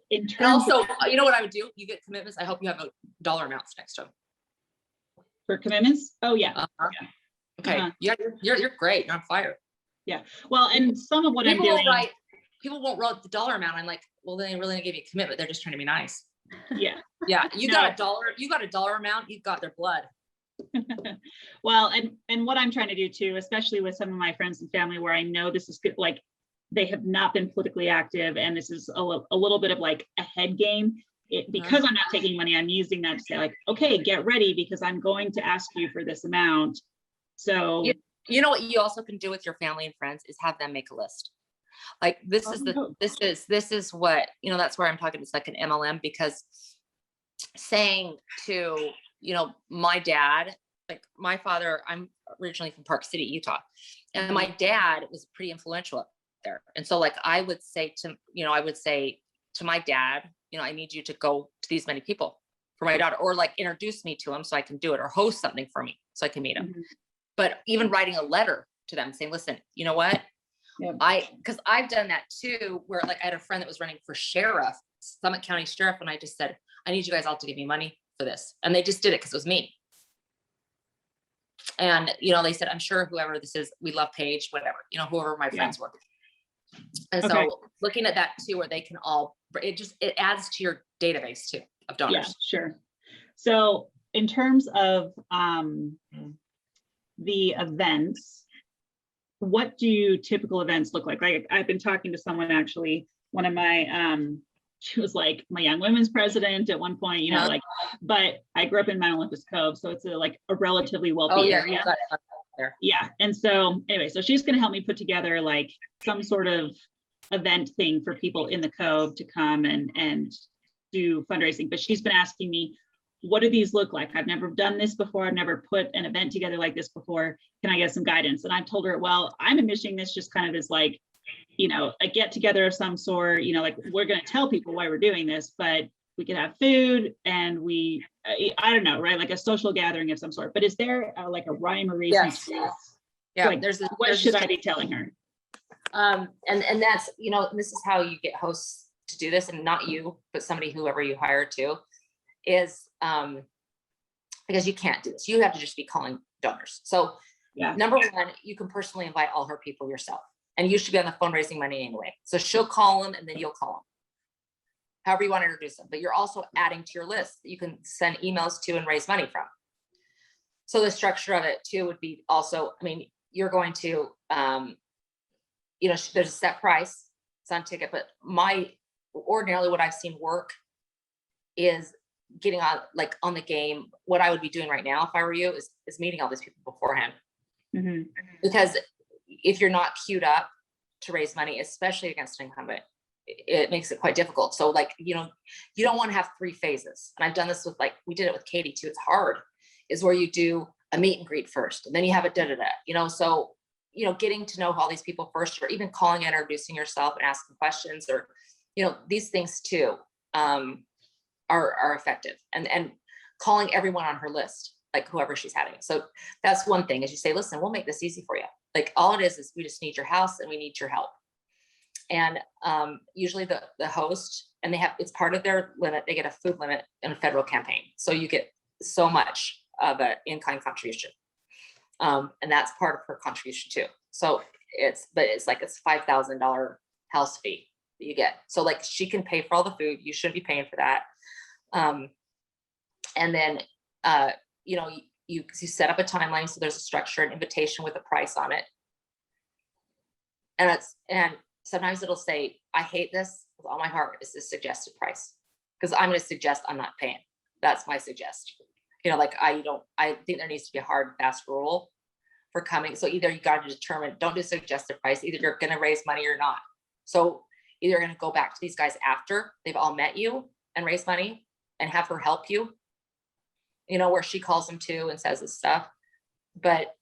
in And terms also, you know what I would do? You get commitments. I hope you have a dollar amounts next to them. for commitments, oh yeah. Uh-huh. Okay. Uh-huh. Yeah, you're great. You're on fire. Well, and some of what I'm doing, People won't write the dollar amount. I'm like, well, then they really didn't give you a commitment. They're just trying to be nice. yeah, Yeah, you No. got a dollar. You got a dollar amount. You got their blood. Well, and what I'm trying to do too, especially with some of my friends and family where I know this is good, like they have not been politically active and this is a little bit of like a head game. Because I'm not taking money, I'm using that to say like, okay, get ready because I'm going to ask you for this amount. So You know what you also can do with your family and friends is have them make a list. Like this is what, you know, that's where I'm talking. It's like an MLM, because saying to, you know, my dad, like my father, I'm originally from Park City, Utah, and my dad was pretty influential up there. And so like I would say to my dad, you know, I need you to go to these many people for my daughter, or like introduce me to him so I can do it, or host something for me so I can meet him. But even writing a letter to them saying, listen, you know what? Because I've done that too, where like I had a friend that was running for sheriff, Summit County Sheriff, and I just said, I need you guys all to give me money for this. And they just did it because it was me. And, you know, they said, I'm sure whoever this is, we love Paige, whatever, you know, whoever my friends were. And so looking at that too, where they can all, it adds to your database too of donors. Yeah, sure. So in terms of the events, what do typical events look like? Like I've been talking to someone, actually, one of my, she was like my young women's president at one point, you know, like, but I grew up in Mount Olympus Cove. So it's a relatively wealthy area. Yeah. And so anyway, so she's going to help me put together like some sort of event thing for people in the Cove to come and do fundraising. But she's been asking me, what do these look like? I've never done this before. I've never put an event together like this before. Can I get some guidance? And I've told her, well, I'm envisioning this just kind of as like, you know, a get together of some sort, you know, like we're going to tell people why we're doing this, but we could have food and I don't know, right? Like a social gathering of some sort. But is there like a rhyme or reason? Yes. To, Yeah. like, what should I be telling her? And that's, you know, this is how you get hosts to do this, and not you, but somebody, whoever you hire to, is because you can't do this. You have to just be calling donors. So number one, you can personally invite all her people yourself, and you should be on the phone raising money anyway. So she'll call them and then you'll call them. However you want to introduce them, but you're also adding to your list that you can send emails to and raise money from. So the structure of it too would be also, I mean, you're going to, you know, there's a set price, it's on ticket, but ordinarily what I've seen work is getting on the game. What I would be doing right now if I were you is meeting all these people beforehand. Because if you're not queued up to raise money, especially against an incumbent, it makes it quite difficult. So like, you know, you don't want to have 3 phases. And I've done this with, like, we did it with Katie too. It's hard, is where you do a meet and greet first, and then you have it you know, so, you know, getting to know all these people first, or even calling and introducing yourself and asking questions, or, you know, these things too, are effective, and calling everyone on her list, like whoever she's having. So that's one thing, is you say, listen, we'll make this easy for you. Like all it is we just need your house and we need your help. And usually the host, and it's part of their limit, they get a food limit in a federal campaign. So you get so much of an in-kind contribution. And that's part of her contribution too. So it's $5,000 house fee that you get. So like she can pay for all the food. You shouldn't be paying for that. And then, you know, you set up a timeline. So there's a structure, an invitation with a price on it. And sometimes it'll say, I hate this with all my heart, is this suggested price. Because I'm going to suggest I'm not paying. That's my suggestion. You know, like I think there needs to be a hard and fast rule for coming. So either you got to determine, don't do suggested price. Either you're going to raise money or not. So either you're going to go back to these guys after they've all met you and raise money and have her help you, you know, where she calls them too and says this stuff. But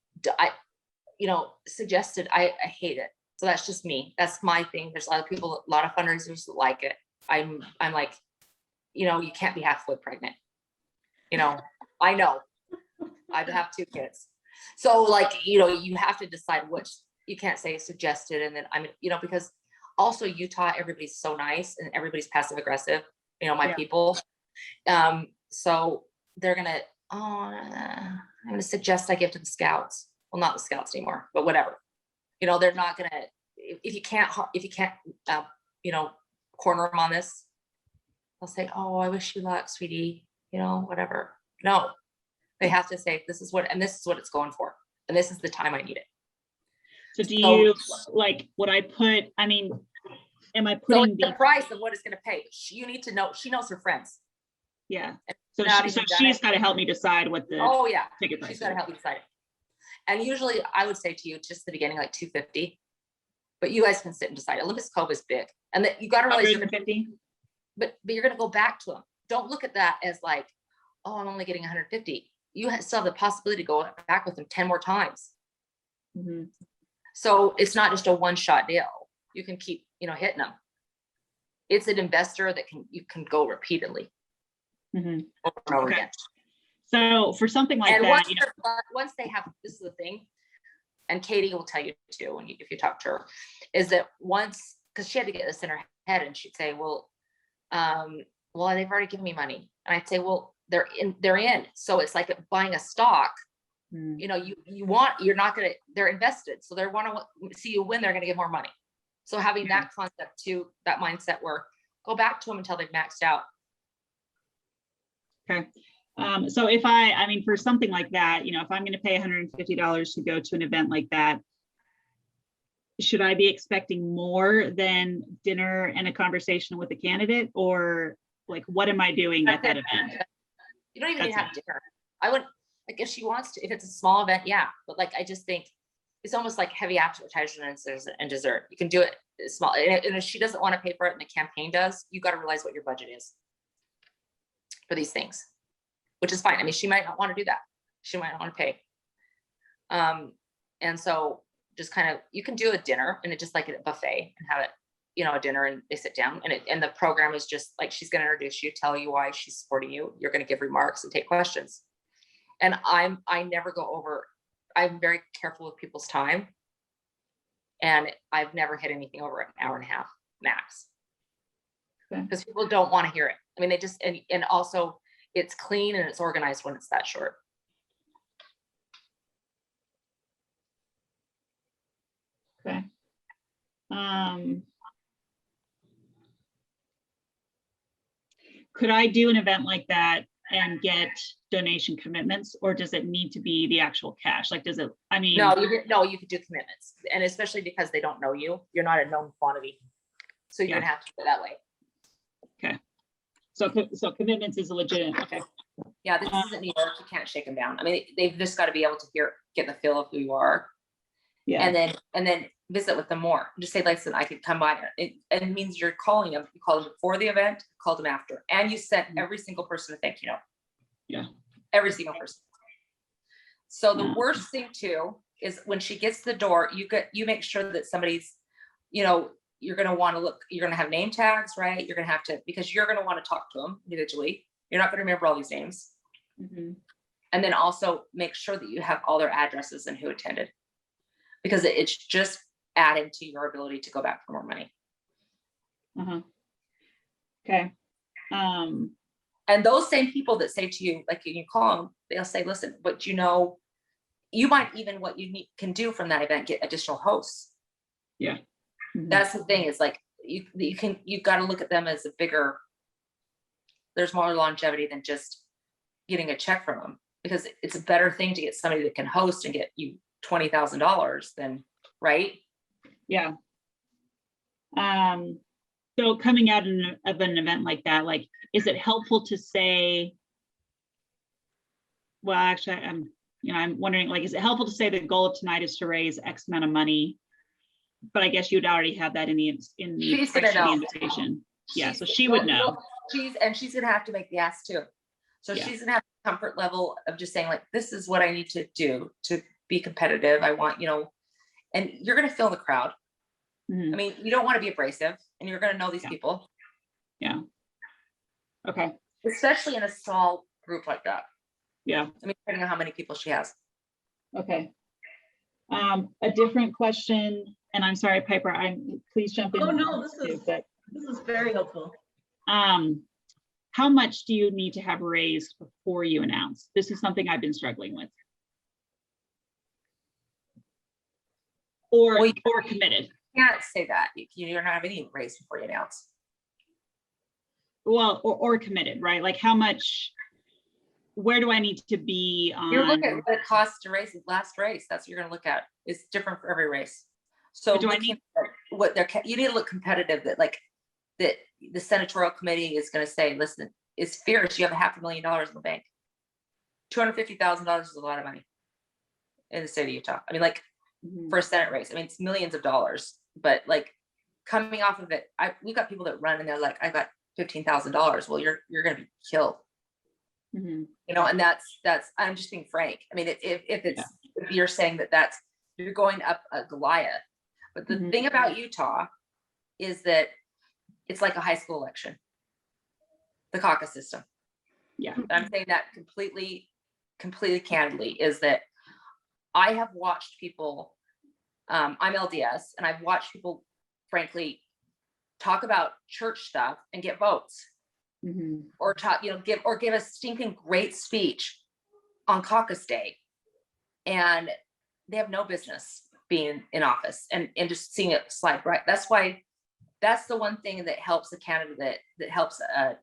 suggested, I hate it. So that's just me. That's my thing. There's a lot of people, a lot of fundraisers that like it. I'm like, you know, you can't be halfway pregnant. You know, I know. I have 2 kids. So like, you know, you have to decide which, you can't say suggested. And then you know, because also Utah, everybody's so nice and everybody's passive aggressive, you know, my people. So they're going to, I'm going to suggest I give to the scouts. Well, not the scouts anymore, but whatever. You know, they're not going to, if you can't, you know, corner them on this, they'll say, oh, I wish you luck, sweetie, you know, whatever. No, They have to say, this is what it's going for. And this is the time I need it. So do you, like, would I put, I mean, am I So putting it's the price of what it's going to pay. You need to know, she knows her friends. yeah. And So not she's even done it. got to help me decide what the Oh yeah, ticket price she's is. got to help you decide it. And usually I would say to you, just the beginning, like $250, but you guys can sit and decide. Olympus Cove is big, and that you got to realize you're gonna, 150? but you're going to go back to them. Don't look at that as like, oh, I'm only getting 150. You still have the possibility to go back with them 10 more times. Mhm. So it's not just a one-shot deal. You can keep, hitting them. It's an investor that you can go repeatedly Mhm. over and over Okay. again. So for something like And that, once they have, this is the thing, and Katie will tell you too, if you talk to her, is that once, because she had to get this in her head, and she'd say, well, they've already given me money. And I'd say, well, they're in. So it's like buying a stock. Mm. They're invested. So they want to see you win, they're going to give more money. So having that concept too, that mindset where go back to them until they've maxed out. Okay. So if I mean, for something like that, if I'm going to pay $150 to go to an event like that, should I be expecting more than dinner and a conversation with the candidate, or like, what am I doing at that event? You don't even need to have dinner. I wouldn't, like, if she wants to, if it's a small event, yeah. But like, I just think it's almost like heavy appetizer and dessert. You can do it small. And if she doesn't want to pay for it and the campaign does, you got to realize what your budget is for these things, which is fine. I mean, she might not want to do that. She might not want to pay. And so just kind of, you can do a dinner and it just like a buffet and have it, a dinner, and they sit down, and the program is just like, she's going to introduce you, tell you why she's supporting you. You're going to give remarks and take questions. And I never go over, I'm very careful with people's time. And I've never hit anything over an hour and a half max. Because people don't want to hear it. I mean, they just, and also it's clean and it's organized when it's that short. Okay. Could I do an event like that and get donation commitments, or does it need to be the actual cash? Like, does it, I mean. No, you could do commitments, and especially because they don't know you, you're not a known quantity. So you're gonna have to do it that way. Okay. So commitments is legitimate. Okay. Yeah, this isn't New York. You can't shake them down. I mean, they've just got to be able to get the feel of who you are. Yeah. And then visit with them more. Just say, listen, I could come by. It means you're calling them. You call them before the event, you call them after, and you sent every single person a thank you note. Yeah. Every single person. So the worst thing too is when she gets to the door, you make sure that somebody's, you're going to want to look, you're going to have name tags, right? You're going to have to, because you're going to want to talk to them individually. You're not going to remember all these names. Mm-hmm. And then also make sure that you have all their addresses and who attended, because it's just adding to your ability to go back for more money. Uh-huh. Okay. And those same people that say to you, like you call them, they'll say, listen, but you might even what you can do from that event, get additional hosts. Yeah. Mm-hmm. That's the thing, is like, you've got to look at them as a bigger, there's more longevity than just getting a check from them, because it's a better thing to get somebody that can host and get you $20,000 than, right? Yeah. So coming out of an event like that, like, is it helpful to say, well, actually, I'm wondering, like, is it helpful to say the goal of tonight is to raise X amount of money? But I guess you'd already have that in the invitation. Yeah, so she would know. She's gonna have to make the ask too. So she's gonna have the comfort level of just saying, like, this is what I need to do to be competitive. I want, and you're gonna fill the crowd. Mm-hmm. I mean, you don't want to be abrasive, and you're gonna know these people. Yeah. Okay. Especially in a small group like that. Yeah. I mean, depending on how many people she has. Okay. A different question, and I'm sorry, Piper, please jump in. Oh no, this is very helpful. How much do you need to have raised before you announce? This is something I've been struggling with. Or committed. You can't say that. You're not having any raised before you announce. Well, or committed, right? Like, how much where do I need to be on? You're looking at what it costs to race last race. That's what you're gonna look at. It's different for every race. So But do I looking at what they're, you need to look competitive, that like, that the senatorial committee is gonna say, listen, it's fierce. You have $500,000 in the bank. $250,000 is a lot of money in the state of Utah. I mean, like, Mhm. for a Senate race, I mean, it's millions of dollars, but like coming off of it, we've got people that run and they're like, I got $15,000. Well, you're going to be killed, Mhm. you know, and that's, I'm just being frank. I mean, if you're saying that you're going up a Goliath, but the Mhm. thing about Utah is that it's like a high school election, the caucus system. Yeah. And I'm saying that completely candidly, is that I have watched people, I'm LDS, and I've watched people, frankly, talk about church stuff and get votes, Mhm. or talk, give a stinking great speech on caucus day, and they have no business being in office, and just seeing it slide right. That's why, that's the one thing that helps a candidate, that helps a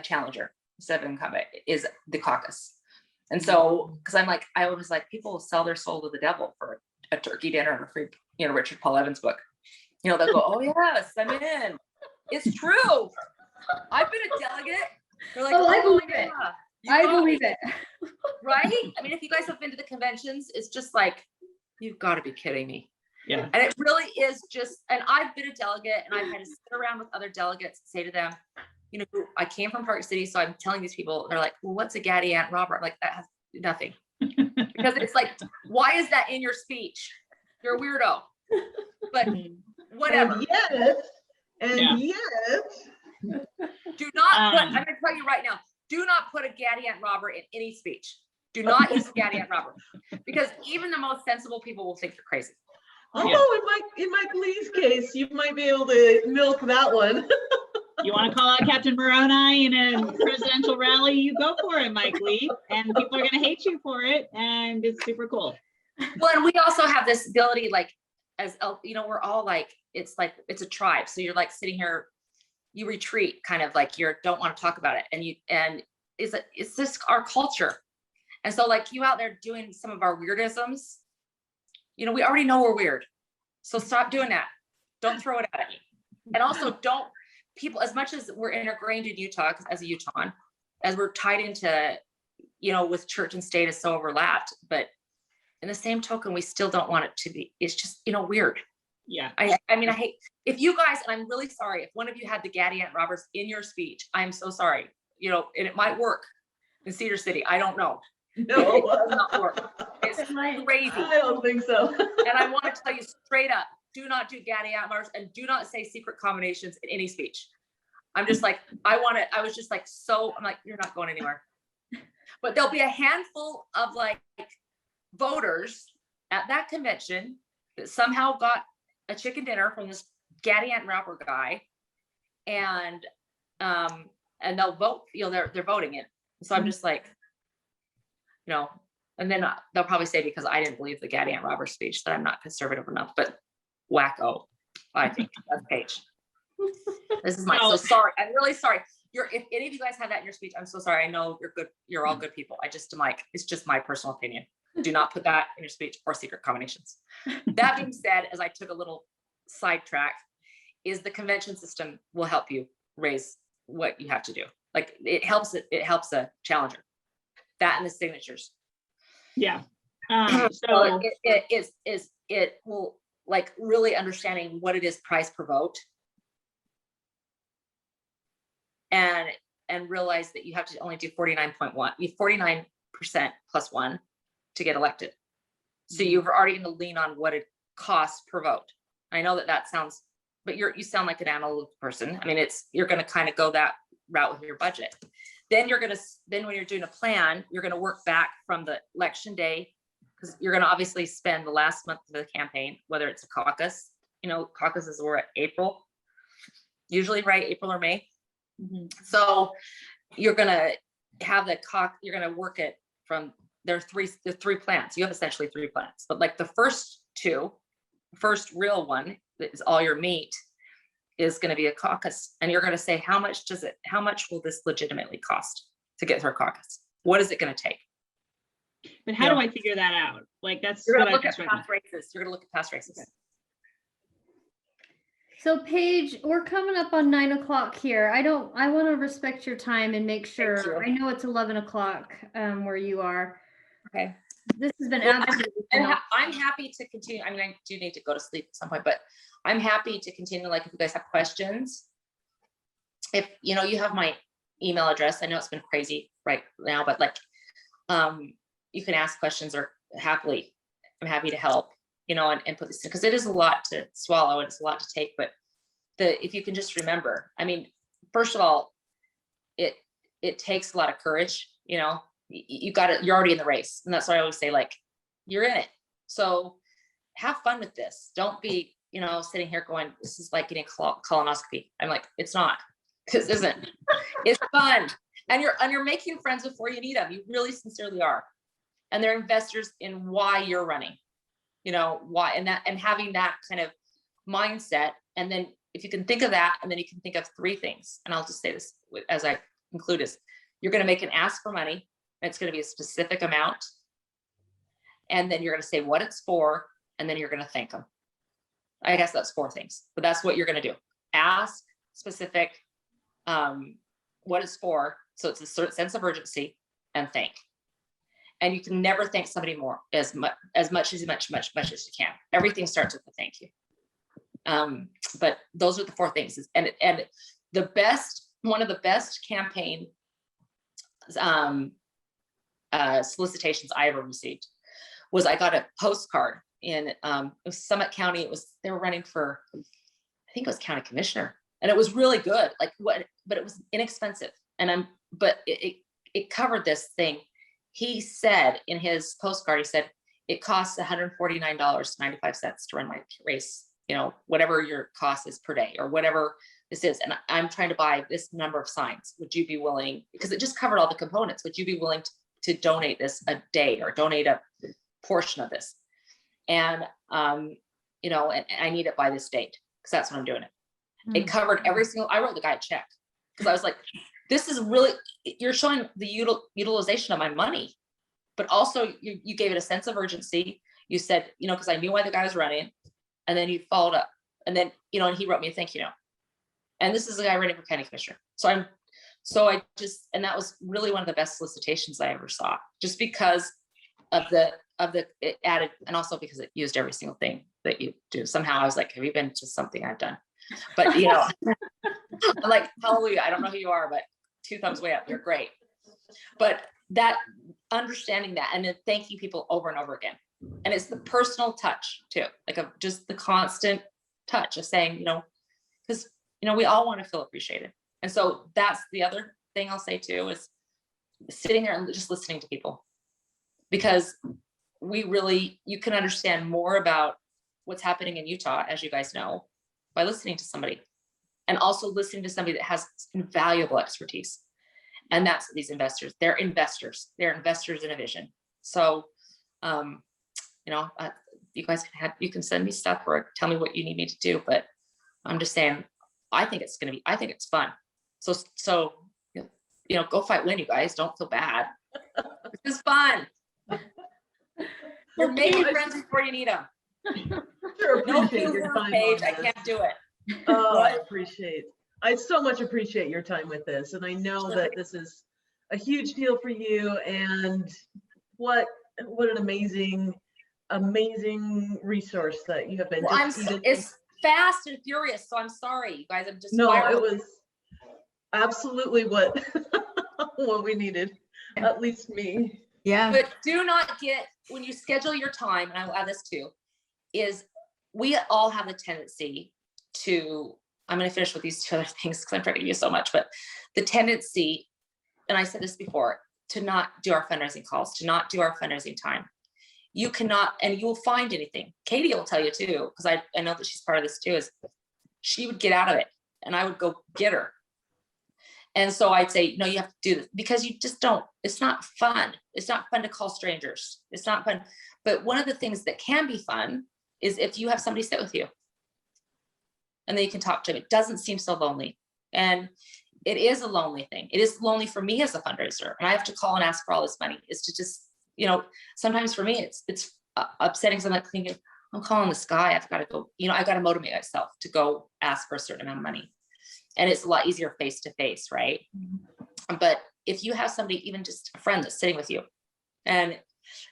challenger instead of an incumbent, is the caucus. And so, because I was like, people will sell their soul to the devil for a turkey dinner and a free, Richard Paul Evans book. They'll go, oh yes, I'm in. It's true. I've been a delegate. They're like, Oh, I believe it. yeah, you I got believe me." it. Right? I mean, if you guys have been to the conventions, it's just like, you've got to be kidding me. Yeah. And it really is just, and I've been a delegate, and I've had to sit around with other delegates and say to them, I came from Park City, so I'm telling these people, they're like, well, what's a Gaddy Aunt Robert? I'm like, that has nothing. Because it's like, why is that in your speech? You're a weirdo. But whatever. And yet, Do not put, I'm gonna tell you right now, do not put a Gaddy Aunt Robert in any speech. Do not use Gaddy Aunt Robert, because even the most sensible people will think you're crazy. although in Mike Lee's case, you might be able to milk that one. You want to call out Captain Moroni in a presidential rally, you go for it, Mike Lee, and people are going to hate you for it, and it's super cool. Well, and we also have this ability, like, as we're all like, it's a tribe. So you're like sitting here, you retreat, kind of like you don't want to talk about it, and it's this our culture. And so like you out there doing some of our weirdisms, we already know we're weird. So stop doing that. Don't throw it at me. And also people, as much as we're ingrained in Utah as a Utahn, as we're tied into, with church and state is so overlapped, but in the same token, we still don't want it to be, it's just, weird. Yeah. I mean, I hate, if you guys, and I'm really sorry, if one of you had the Gaddy Aunt Roberts in your speech, I'm so sorry, and it might work in Cedar City. I don't know. No, It does not work. It's crazy. I don't think so. And I want to tell you straight up, do not do Gaddy Aunt Roberts, and do not say secret combinations in any speech. I'm just like, I was just like, I'm like, you're not going anywhere. But there'll be a handful of like voters at that convention that somehow got a chicken dinner from this Gaddy Aunt Robert guy, and they'll vote, they're voting it. So I'm just like, and then they'll probably say, because I didn't believe the Gaddy Aunt Robert speech, that I'm not conservative enough. But wacko, I think that's Paige. This is so sorry. I'm really sorry. If any of you guys have that in your speech, I'm so sorry. I know you're good. You're all good people. I'm like, it's just my personal opinion. Do not put that in your speech or secret combinations. That being said, as I took a little sidetrack, is the convention system will help you raise what you have to do. Like it helps a challenger. That and the signatures. Yeah. So it will, like, really understanding what it is price per vote, and realize that you have to only do 49.1, you 49% plus one to get elected. So you're already going to lean on what it costs per vote. I know that sounds, but you sound like an analytical person. I mean, you're going to kind of go that route with your budget. Then when you're doing a plan, you're going to work back from the election day, because you're going to obviously spend the last month of the campaign, whether it's a caucus, caucuses were at April, usually, right? April or May. Mm-hmm. So you're going to have you're going to work it from, there are three plans. You have essentially three plans, but like the first real one that is all your meat is going to be a caucus. And you're going to say, how much will this legitimately cost to get through a caucus? What is it going to take? But how do I figure that out? Like, that's You're what going to I look just at read. past races. You're going to look at past races. Okay. So Paige, we're coming up on 9 o'clock here. I want to respect your time and make sure. I know it's 11 o'clock where you are. Okay. This has been Well, absolutely I'm happy to continue. I mean, I do need to go to sleep at some point, but I'm happy to continue. Like, if you guys have questions, if you have my email address. I know it's been crazy right now, but like, you can ask questions, or I'm happy to help, and put this in, because it is a lot to swallow and it's a lot to take. But if you can just remember, I mean, first of all, it takes a lot of courage. You got it. You're already in the race, and that's why I always say, like, you're in it. So have fun with this. Don't be, sitting here going, this is like getting colonoscopy. I'm like, it's not. This isn't. It's fun, and you're making friends before you need them. You really sincerely are, and they're investors in why you're running. Why, and having that kind of mindset. And then if you can think of that, and then you can think of three things. And I'll just say this as I conclude: is you're going to make an ask for money. And it's going to be a specific amount, and then you're going to say what it's for, and then you're going to thank them. I guess that's four things, but that's what you're going to do: ask, specific, what it's for, so it's a certain sense of urgency, and thank. And you can never thank somebody more as much as you can. Everything starts with a thank you. But those are the four things. And one of the best campaign solicitations I ever received was, I got a postcard in it was Summit County. They were running for, I think it was county commissioner, and it was really good. But it was inexpensive. But it covered this thing. He said in his postcard, he said, it costs $149.95 to run my race, whatever your cost is per day, or whatever this is. And I'm trying to buy this number of signs. Would you be willing, because it just covered all the components, would you be willing to donate this a day, or donate a portion of this? And, and I need it by this date, because that's when I'm doing it. It covered every single, I wrote the guy a check, because I was like, this is really, you're showing the utilization of my money, but also you gave it a sense of urgency. You said, because I knew why the guy was running, and then you followed up, and then, and he wrote me a thank you note. And this is a guy running for county commissioner. And that was really one of the best solicitations I ever saw, just because of it added, and also because it used every single thing that you do. Somehow I was like, have you been to something I've done? But I'm like, hallelujah, I don't know who you are, but 2 thumbs way up, you're great. But that, understanding that, and then thanking people over and over again. And it's the personal touch too, like just the constant touch of saying, because we all want to feel appreciated. And so that's the other thing I'll say too, is sitting there and just listening to people, because you can understand more about what's happening in Utah, as you guys know, by listening to somebody, and also listening to somebody that has invaluable expertise. And that's these investors. They're investors in a vision. So, you guys you can send me stuff or tell me what you need me to do, but I'm just saying, I think it's fun. So, go fight, win, you guys. Don't feel bad. This is fun. You're making friends before you need them. Sure, No appreciate your time Paige, on I this. can't do it. Oh, I so much appreciate your time with this. And I know that this is a huge deal for you, and what an amazing resource that you have been. Well, it's fast and furious, so I'm sorry, you guys. I'm just No, it was absolutely what we needed, at least me. Yeah. But do not when you schedule your time, and I will add this too, is we all have the tendency to, I'm going to finish with these two other things because I'm trying to give you so much, but the tendency, and I said this before, to not do our fundraising calls, to not do our fundraising time. You cannot, and you will find anything. Katie will tell you too, because I know that she's part of this too, is she would get out of it and I would go get her. And so I'd say, no, you have to do this, because you just don't, it's not fun. It's not fun to call strangers. It's not fun. But one of the things that can be fun is if you have somebody sit with you and then you can talk to them. It doesn't seem so lonely. And it is a lonely thing. It is lonely for me as a fundraiser, and I have to call and ask for all this money. Is to just, you know, sometimes for me it's upsetting. So I'm like thinking, I'm calling this guy. I've got to go. You know, I've got to motivate myself to go ask for a certain amount of money, and it's a lot easier face to face, right? But if you have somebody, even just a friend that's sitting with you, and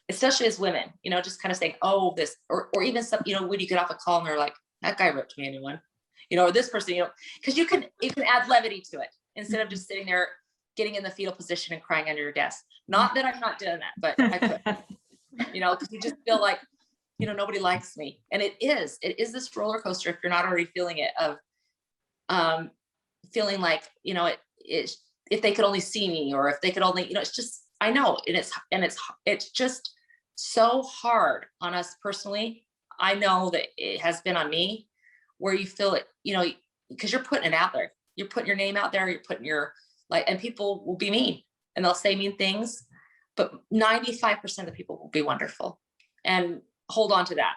especially as women, you know, just kind of saying, oh, this, or even some, you know, when you get off a call and they're like, that guy ripped me a new one, you know, or this person, you know, because you can add levity to it instead of just sitting there getting in the fetal position and crying under your desk. Not that I'm not doing that, but I could, you know, because you just feel like, you know, nobody likes me. And it is this roller coaster if you're not already feeling it, of feeling like, you know, if they could only see me, or if they could only, you know, it's just, I know, and it's just so hard on us personally. I know that it has been on me, where you feel it, you know, because you're putting it out there, you're putting your name out there, you're putting your, like, and people will be mean and they'll say mean things, but 95% of people will be wonderful, and hold on to that,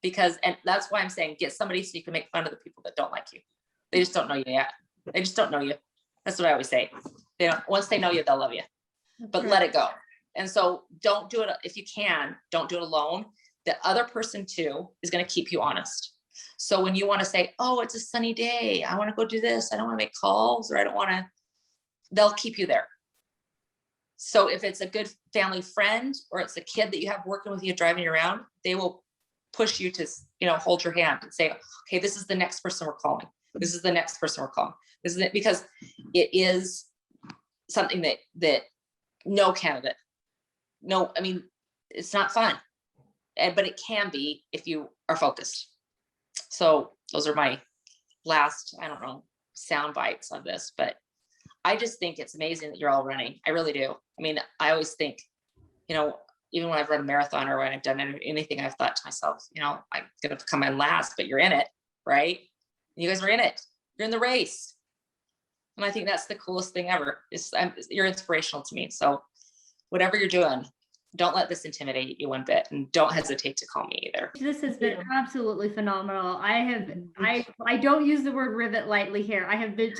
because, and that's why I'm saying, get somebody so you can make fun of the people that don't like you. They just don't know you yet. They just don't know you. That's what I always say. They don't, once they know you, they'll love you, but let it go. And so don't do it. If you can, don't do it alone. The other person too is going to keep you honest. So when you want to say, oh, it's a sunny day, I want to go do this, I don't want to make calls, or I don't want to, they'll keep you there. So if it's a good family friend, or it's a kid that you have working with you, driving you around, they will push you to, you know, hold your hand and say, okay, this is the next person we're calling. This is the next person we're calling. This is it, because it is something that no candidate, no, I mean, it's not fun, but it can be if you are focused. So those are my last, I don't know, sound bites of this, but I just think it's amazing that you're all running. I really do. I mean, I always think, you know, even when I've run a marathon or when I've done anything, I've thought to myself, you know, I'm going to come in last, but you're in it, right? You guys are in it. You're in the race. And I think that's the coolest thing ever. You're inspirational to me. So whatever you're doing, don't let this intimidate you one bit, and don't hesitate to call me either. This has been absolutely phenomenal. I don't use the word rivet lightly here. I have been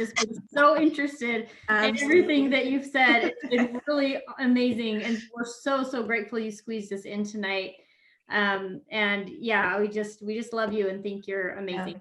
so interested in everything that you've said. It's been really amazing, and we're so grateful you squeezed us in tonight. And yeah, we just love you and think you're amazing.